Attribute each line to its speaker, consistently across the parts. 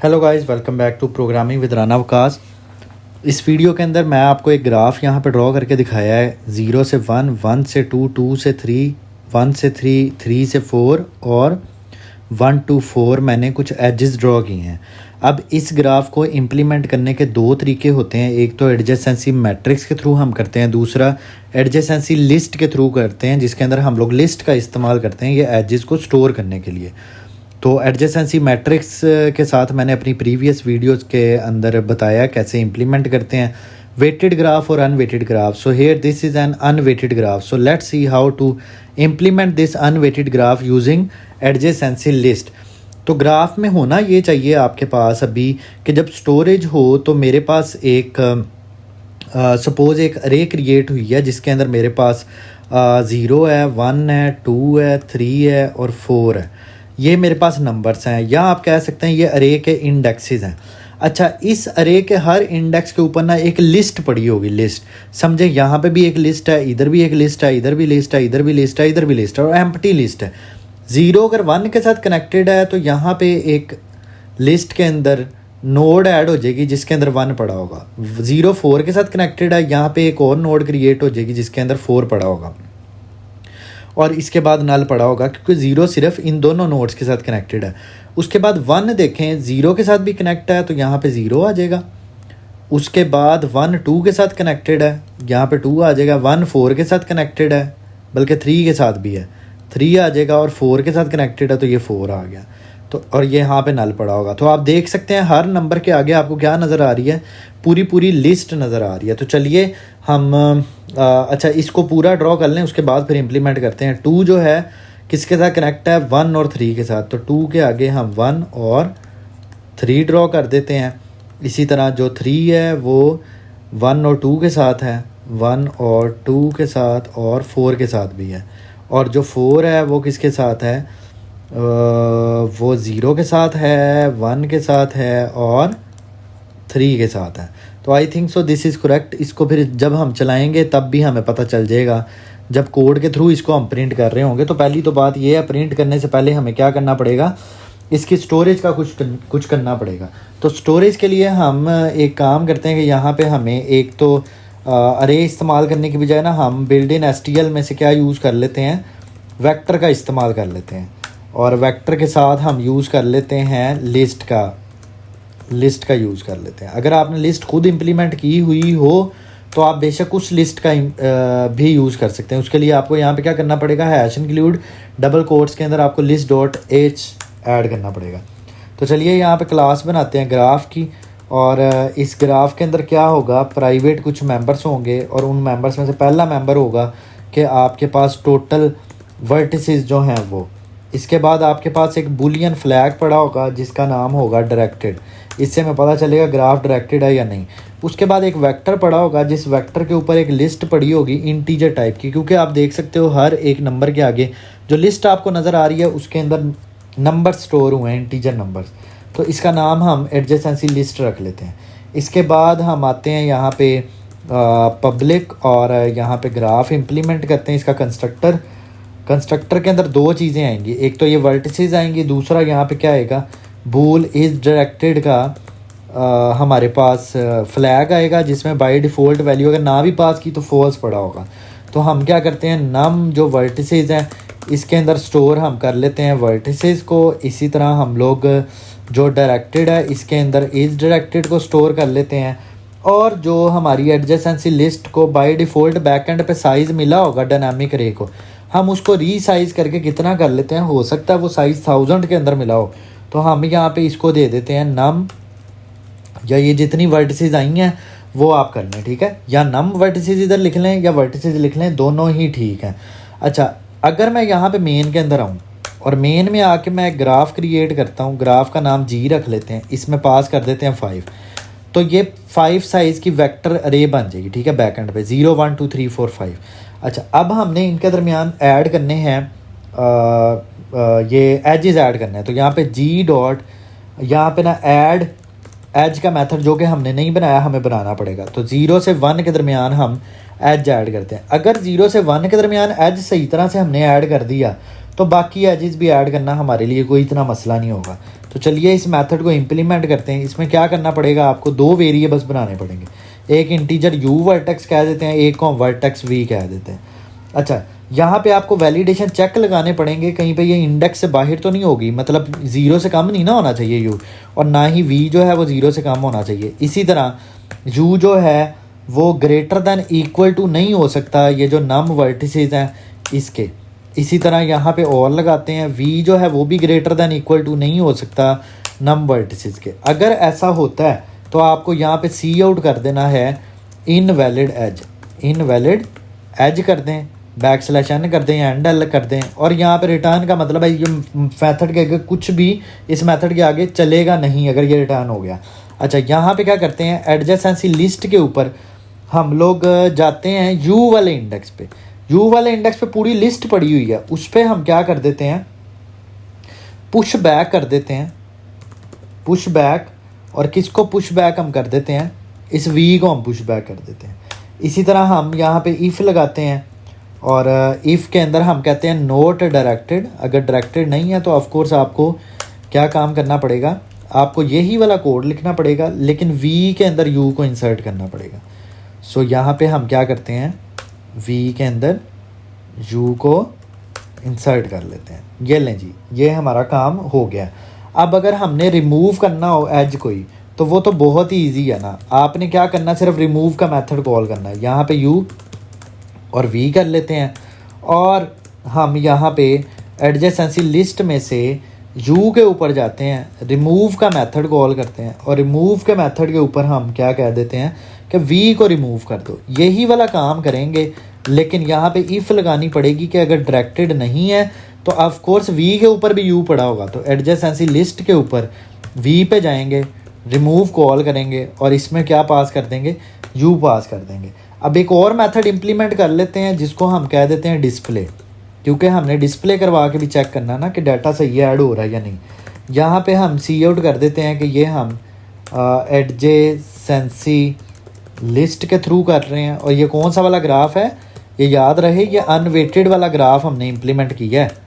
Speaker 1: Hello guys, welcome back to programming with Rana Waqas. इस video के अंदर मैं आपको एक ग्राफ यहाँ पे ड्रॉ करके दिखाया है। 0 से 1, 1 से 2, 2 से 3, 1 से 3, 3 से 4 और 1 to 4 मैंने कुछ एजेस ड्रॉ किए हैं। अब इस ग्राफ को इम्प्लीमेंट करने के दो तरीके होते हैं। एक तो एडजेसेंसी मैट्रिक्स के थ्रू हम करते हैं, दूसरा एडजेसेंसी लिस्ट के थ्रू करते हैं, जिसके अंदर हम लोग लिस्ट का इस्तेमाल करते हैं ये एजेस को स्टोर करने के लिए। तो एडजेसेंसी मैट्रिक्स के साथ मैंने अपनी प्रीवियस वीडियोस के अंदर बताया कैसे इम्प्लीमेंट करते हैं वेटेड ग्राफ और unweighted graph. So here this is an unweighted graph. So let's see how to implement this unweighted graph using adjacency list. तो ग्राफ में होना ये चाहिए आपके पास अभी कि जब स्टोरेज हो तो मेरे पास एक सपोज़ एक अरे क्रिएट हुई है जिसके अंदर मेरे पास 0 है, 1 है, 2 है, 3 है और 4 है। ये मेरे पास नंबर्स हैं, या आप कह सकते हैं ये अरे के इंडेक्सेस हैं। अच्छा, इस अरे के हर इंडेक्स के ऊपर ना एक लिस्ट पड़ी होगी। लिस्ट समझे, यहाँ पे भी एक लिस्ट है, इधर भी एक लिस्ट है, इधर भी लिस्ट है, इधर भी लिस्ट है, इधर भी लिस्ट है और एम्प्टी लिस्ट है। 0 अगर 1 के साथ कनेक्टेड है तो यहाँ पे एक लिस्ट के अंदर नोड ऐड हो जाएगी जिसके अंदर 1 पड़ा होगा। 0 4 के साथ कनेक्टेड है, यहाँ पे एक और नोड क्रिएट हो जाएगी जिसके अंदर 4 पड़ा होगा और इसके बाद नल पड़ा होगा क्योंकि 0 सिर्फ इन दोनों नोड्स के साथ कनेक्टेड है। उसके बाद 1 देखें, 0 के साथ भी कनेक्ट है तो यहाँ पे 0 आ जाएगा। उसके बाद 1 2 के साथ कनेक्टेड है, यहाँ पे 2 आ जाएगा। 1 4 के साथ कनेक्टेड है, बल्कि 3 के साथ भी है, 3 आ जाएगा। और 4 के साथ कनेक्टेड है तो ये 4 आ गया। तो और ये यहाँ पे नल पड़ा होगा। तो आप देख सकते हैं हर नंबर के आगे आपको क्या नज़र आ रही है, पूरी लिस्ट नज़र आ रही है। तो चलिए हम अच्छा इसको पूरा ड्रॉ कर लें, उसके बाद फिर इम्प्लीमेंट करते हैं। 2 जो है किसके साथ कनेक्ट है, 1 और 3 के साथ। तो 2 के आगे हम 1 और 3 ड्रॉ कर देते हैं। इसी तरह जो 3 है वो 1 और 2 के साथ है, 1 और 2 के साथ और 4 के साथ भी है। और जो 4 है वो किसके साथ है, वो 0 के साथ है, 1 के साथ है और 3 के साथ है। तो I think so this is correct. इसको फिर जब हम चलाएंगे तब भी हमें पता चल जाएगा, जब कोड के थ्रू इसको हम प्रिंट कर रहे होंगे। तो पहली तो बात ये है, प्रिंट करने से पहले हमें क्या करना पड़ेगा, इसकी स्टोरेज का कुछ करना पड़ेगा। तो स्टोरेज के लिए हम एक काम करते हैं कि यहाँ पे हमें एक तो अरे इस्तेमाल करने की बजाय ना हम बिल्ड इन STL में से क्या यूज़ कर लेते हैं, वेक्टर का इस्तेमाल कर लेते हैं। और वेक्टर के साथ हम यूज़ कर लेते हैं लिस्ट का यूज़ कर लेते हैं। अगर आपने लिस्ट खुद इम्प्लीमेंट की हुई हो तो आप बेशक उस लिस्ट का भी यूज़ कर सकते हैं। उसके लिए आपको यहाँ पे क्या करना पड़ेगा, हैश इंक्लूड डबल कोट्स के अंदर आपको लिस्ट डॉट एच ऐड करना पड़ेगा। तो चलिए यहाँ पे क्लास बनाते हैं ग्राफ की। और इस ग्राफ के अंदर क्या होगा, प्राइवेट कुछ मेंबर्स होंगे और उन मेंबर्स में से पहला मेंबर होगा कि आपके पास टोटल वर्टिसेस जो हैं वो। इसके बाद आपके पास एक बुलियन फ्लैग पड़ा होगा जिसका नाम होगा डायरेक्टेड। इससे हमें पता चलेगा ग्राफ डायरेक्टेड है या नहीं। उसके बाद एक वेक्टर पड़ा होगा जिस वेक्टर के ऊपर एक लिस्ट पड़ी होगी इंटीजर टाइप की, क्योंकि आप देख सकते हो हर एक नंबर के आगे जो लिस्ट आपको नज़र आ रही है उसके अंदर नंबर स्टोर हुए हैं, इंटीजर नंबर्स। तो इसका नाम हम एडजेसेंसी लिस्ट रख लेते हैं। इसके बाद हम आते हैं यहाँ पे पब्लिक और यहाँ पे ग्राफ इम्प्लीमेंट करते हैं इसका कंस्ट्रक्टर के अंदर दो चीज़ें आएंगी, एक तो ये वर्टिसेस आएंगी, दूसरा यहाँ पे क्या आएगा, बूल इज़ डायरेक्टेड का हमारे पास फ्लैग आएगा जिसमें बाय डिफ़ॉल्ट वैल्यू अगर ना भी पास की तो फॉल्स पड़ा होगा। तो हम क्या करते हैं, नम जो वर्टिसेस हैं इसके अंदर स्टोर हम कर लेते हैं वर्टिसेस को। इसी तरह हम लोग जो डायरेक्टेड है इसके अंदर इज़ डायरेक्टेड को स्टोर कर लेते हैं। और जो हमारी एडजेसेंसी लिस्ट को बाय डिफ़ॉल्ट बैकएंड पे साइज़ मिला होगा डायनामिक अरे को, हम उसको रीसाइज करके कितना कर लेते हैं, हो सकता है वो साइज़ 1000 के अंदर मिला हो। तो हम यहाँ पे इसको दे देते हैं नम, या ये जितनी वर्टिसेस आई हैं वो आप कर लें, ठीक है। या नम वर्टिसेस इधर लिख लें या वर्टिसेस लिख लें, दोनों ही ठीक हैं। अच्छा, अगर मैं यहाँ पे मेन के अंदर आऊँ और मेन में आके मैं ग्राफ क्रिएट करता हूँ, ग्राफ का नाम जी रख लेते हैं, इसमें पास कर देते हैं 5। तो ये 5 साइज़ की वेक्टर अरे बन जाएगी, ठीक है, बैक एंड पे 0 1 2 3 4 5। अच्छा, अब हमने इनके दरमियान ऐड करने हैं ये एजेस ऐड करने हैं। तो यहाँ पे जी डॉट यहाँ पे ना ऐड एज का मेथड जो कि हमने नहीं बनाया हमें बनाना पड़ेगा। तो 0 से 1 के दरमियान हम एज ऐड करते हैं। अगर 0 से 1 के दरमियान एज सही तरह से हमने ऐड कर दिया तो बाकी एजेस भी ऐड करना हमारे लिए कोई इतना मसला नहीं होगा। तो चलिए इस मेथड को इम्प्लीमेंट करते हैं। इसमें क्या करना पड़ेगा, आपको 2 वेरिएबल्स बनाने पड़ेंगे, एक इंटीजर u वर्टेक्स कह देते हैं, एक को हम वर्टेक्स v कह देते हैं। अच्छा, यहाँ पे आपको वैलिडेशन चेक लगाने पड़ेंगे, कहीं पे ये इंडेक्स से बाहर तो नहीं होगी, मतलब 0 से कम नहीं ना होना चाहिए u, और ना ही v जो है वो 0 से कम होना चाहिए। इसी तरह u जो है वो ग्रेटर दैन इक्वल टू नहीं हो सकता ये जो नम वर्टिसेस हैं इसके। इसी तरह यहाँ पे और लगाते हैं, v जो है वो भी ग्रेटर दैन इक्वल टू नहीं हो सकता नम वर्टिसेस के। अगर ऐसा होता है तो आपको यहाँ पे सी आउट कर देना है इनवैलिड एज, इनवैलिड एज कर दें, \n कर दें या एंड कर दें, और यहाँ पे रिटर्न का मतलब है ये मेथड के आगे कुछ भी इस मेथड के आगे चलेगा नहीं अगर ये रिटर्न हो गया। अच्छा, यहाँ पे क्या करते हैं, एडजेसेंसी लिस्ट के ऊपर हम लोग जाते हैं u वाले इंडेक्स पे। u वाले इंडेक्स पे पूरी लिस्ट पड़ी हुई है, उस पर हम क्या कर देते हैं, पुश बैक कर देते हैं, पुश बैक। और किसको पुश बैक हम कर देते हैं, इस v को हम पुश बैक कर देते हैं। इसी तरह हम यहाँ पे इफ़ लगाते हैं, और इफ़ के अंदर हम कहते हैं नोट डायरेक्टेड। अगर डायरेक्टेड नहीं है तो ऑफकोर्स आपको क्या काम करना पड़ेगा, आपको यही वाला कोड लिखना पड़ेगा, लेकिन v के अंदर u को इंसर्ट करना पड़ेगा। सो यहाँ पे हम क्या करते हैं, v के अंदर u को इंसर्ट कर लेते हैं। ये लें जी, ये हमारा काम हो गया। अब अगर हमने रिमूव करना हो एज कोई, तो वो तो बहुत ही ईजी है ना, आपने क्या करना, सिर्फ रिमूव का मेथड कॉल करना है। यहाँ पे u और v कर लेते हैं, और हम यहाँ पे एडजेसेंसी लिस्ट में से u के ऊपर जाते हैं, रिमूव का मेथड कॉल करते हैं, और रिमूव के मेथड के ऊपर हम क्या कह देते हैं कि v को रिमूव कर दो। यही वाला काम करेंगे, लेकिन यहाँ पे इफ़ लगानी पड़ेगी कि अगर डायरेक्टेड नहीं है तो ऑफ कोर्स v के ऊपर भी u पड़ा होगा, तो एडजेसेंसी लिस्ट के ऊपर v पे जाएंगे, रिमूव कॉल करेंगे, और इसमें क्या पास कर देंगे, u पास कर देंगे। अब एक और मेथड इम्प्लीमेंट कर लेते हैं जिसको हम कह देते हैं डिस्प्ले, क्योंकि हमने डिस्प्ले करवा के भी चेक करना ना कि डाटा सही ऐड हो रहा है या नहीं। यहाँ पे हम सी आउट कर देते हैं कि ये हम एडजेसेंसी लिस्ट के थ्रू कर रहे हैं, और ये कौन सा वाला ग्राफ है, ये याद रहे ये अनवेटेड वाला ग्राफ हमने इम्प्लीमेंट किया है।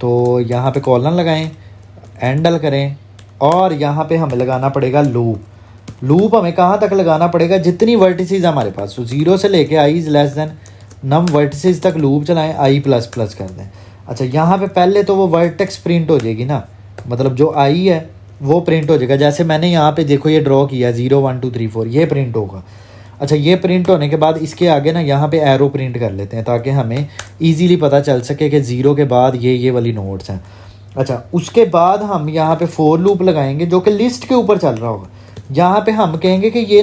Speaker 1: तो यहाँ पे कॉलन लगाएं, एंडल करें, और यहाँ पे हमें लगाना पड़ेगा लूप। लूप हमें कहाँ तक लगाना पड़ेगा, जितनी वर्टिसेस हमारे पास, तो 0 से लेके i is less than num vertices तक लूप चलाएं, i प्लस प्लस कर दें। अच्छा, यहाँ पे पहले तो वो वर्टेक्स प्रिंट हो जाएगी ना, मतलब जो i है वो प्रिंट हो जाएगा। जैसे मैंने यहाँ पे देखो ये ड्रॉ किया 0 1 2 3 4, ये प्रिंट होगा। अच्छा, ये प्रिंट होने के बाद इसके आगे ना यहाँ पे एरो प्रिंट कर लेते हैं, ताकि हमें ईजीली पता चल सके कि 0 के बाद ये वाली नोट्स हैं। अच्छा, उसके बाद हम यहाँ पे फोर लूप लगाएंगे जो कि लिस्ट के ऊपर चल रहा होगा। यहाँ पे हम कहेंगे कि ये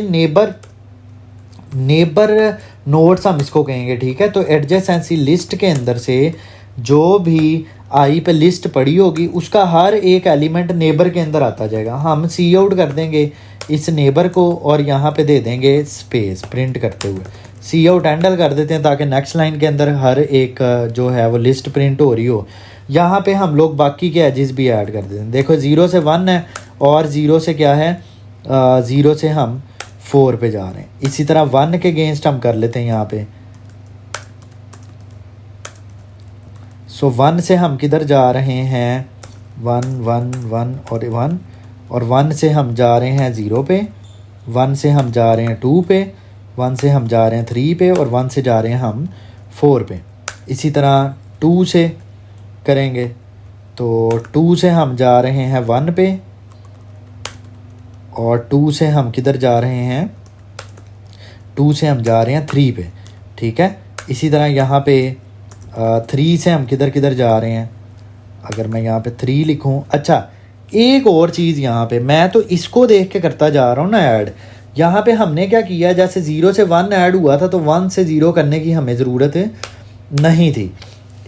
Speaker 1: नेबर नोट्स हम इसको कहेंगे, ठीक है। तो एडजेसेंसी लिस्ट के अंदर से जो भी आई पे लिस्ट पड़ी होगी उसका हर एक एलिमेंट नेबर के अंदर आता जाएगा। हम सी आउट कर देंगे इस नेबर को, और यहाँ पे दे देंगे स्पेस प्रिंट करते हुए, सी आउट हैंडल कर देते हैं, ताकि नेक्स्ट लाइन के अंदर हर एक जो है वो लिस्ट प्रिंट हो रही हो। यहाँ पे हम लोग बाकी के एजेस भी ऐड कर देते हैं। देखो 0 से 1 है, और 0 से क्या है, 0 से हम 4 पे जा रहे हैं। इसी तरह 1 के अगेंस्ट हम कर लेते हैं यहाँ पे। सो 1 से हम किधर जा रहे हैं, 1 1 1 और 1, और 1 से हम जा रहे हैं 0 पे, 1 से हम जा रहे हैं 2 पे, 1 से हम जा रहे हैं 3 पे, और 1 से जा रहे हैं हम 4 पे। इसी तरह 2 से करेंगे, तो 2 से हम जा रहे हैं 1 पे, और 2 से हम किधर जा रहे हैं, 2 से हम जा रहे हैं 3 पे, ठीक है। इसी तरह यहाँ पे 3 से हम किधर जा रहे हैं, अगर मैं यहाँ पे 3 लिखूँ। अच्छा, एक और चीज़ यहाँ पे, मैं तो इसको देख के करता जा रहा हूँ ना ऐड। यहाँ पे हमने क्या किया, जैसे 0 से 1 ऐड हुआ था तो 1 से 0 करने की हमें ज़रूरत नहीं थी।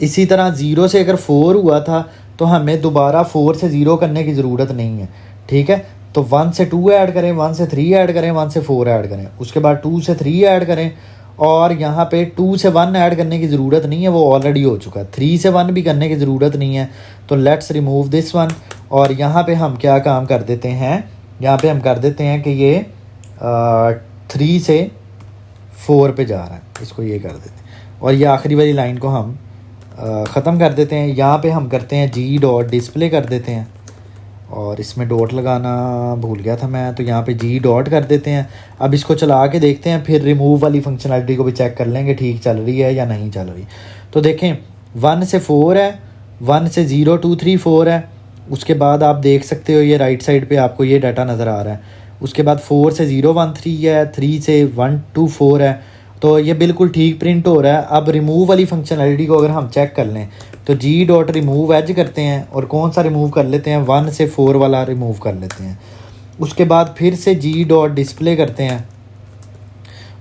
Speaker 1: इसी तरह 0 से अगर 4 हुआ था तो हमें दोबारा 4 से 0 करने की ज़रूरत नहीं है, ठीक है। तो 1 से 2 ऐड करें, 1 से 3 ऐड करें, 1 से 4 ऐड करें, उसके बाद 2 से 3 ऐड करें, और यहाँ पे 2 से 1 ऐड करने की ज़रूरत नहीं है, वो ऑलरेडी हो चुका है। 3 से 1 भी करने की ज़रूरत नहीं है, तो लेट्स रिमूव दिस वन। और यहाँ पे हम क्या काम कर देते हैं, यहाँ पे हम कर देते हैं कि ये 3 से 4 पे जा रहा है, इसको ये कर देते हैं, और ये आखिरी वाली लाइन को हम ख़त्म कर देते हैं। यहाँ पे हम करते हैं जी डॉट डिस्प्ले कर देते हैं, और इसमें डॉट लगाना भूल गया था मैं, तो यहाँ पे जी डॉट कर देते हैं। अब इसको चला के देखते हैं, फिर रिमूव वाली फंक्शनलिटी को भी चेक कर लेंगे ठीक चल रही है या नहीं चल रही। तो देखें 1 से 4 है, 1 से 0 2 3 4 है। उसके बाद आप देख सकते हो ये राइट साइड पे आपको ये डाटा नज़र आ रहा है। उसके बाद 4 से 0 1 3 है, 3 से 1 2 4 है। तो ये बिल्कुल ठीक प्रिंट हो रहा है। अब रिमूव वाली फंक्शनलिटी को अगर हम चेक कर लें तो जी डॉट रिमूव एज करते हैं, और कौन सा रिमूव कर लेते हैं, 1 से 4 वाला रिमूव कर लेते हैं। उसके बाद फिर से जी डॉट डिस्प्ले करते हैं,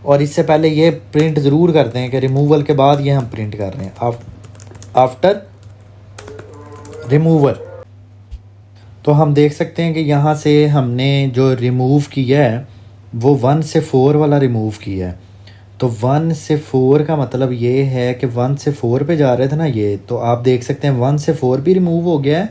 Speaker 1: और इससे पहले ये प्रिंट ज़रूर करते हैं कि रिमूवल के बाद ये हम प्रिंट कर रहे हैं आफ्टर रिमूवल। तो हम देख सकते हैं कि यहाँ से हमने जो रिमूव किया है वो 1 से 4 वाला रिमूव किया है। तो 1 से 4 का मतलब ये है कि 1 से 4 पे जा रहे थे ना ये, तो आप देख सकते हैं 1 से 4 भी रिमूव हो गया है,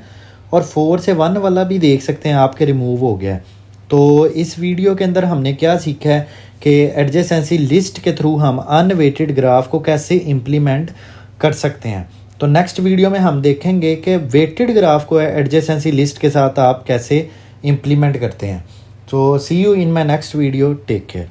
Speaker 1: और 4 से 1 वाला भी देख सकते हैं आपके रिमूव हो गया है। तो इस वीडियो के अंदर हमने क्या सीखा है कि एडजेसेंसी लिस्ट के थ्रू हम अनवेटेड ग्राफ को कैसे इम्प्लीमेंट कर सकते हैं। तो नेक्स्ट वीडियो में हम देखेंगे कि वेटेड ग्राफ को एडजेसेंसी लिस्ट के साथ आप कैसे इम्प्लीमेंट करते हैं। तो see you in my next video, take care.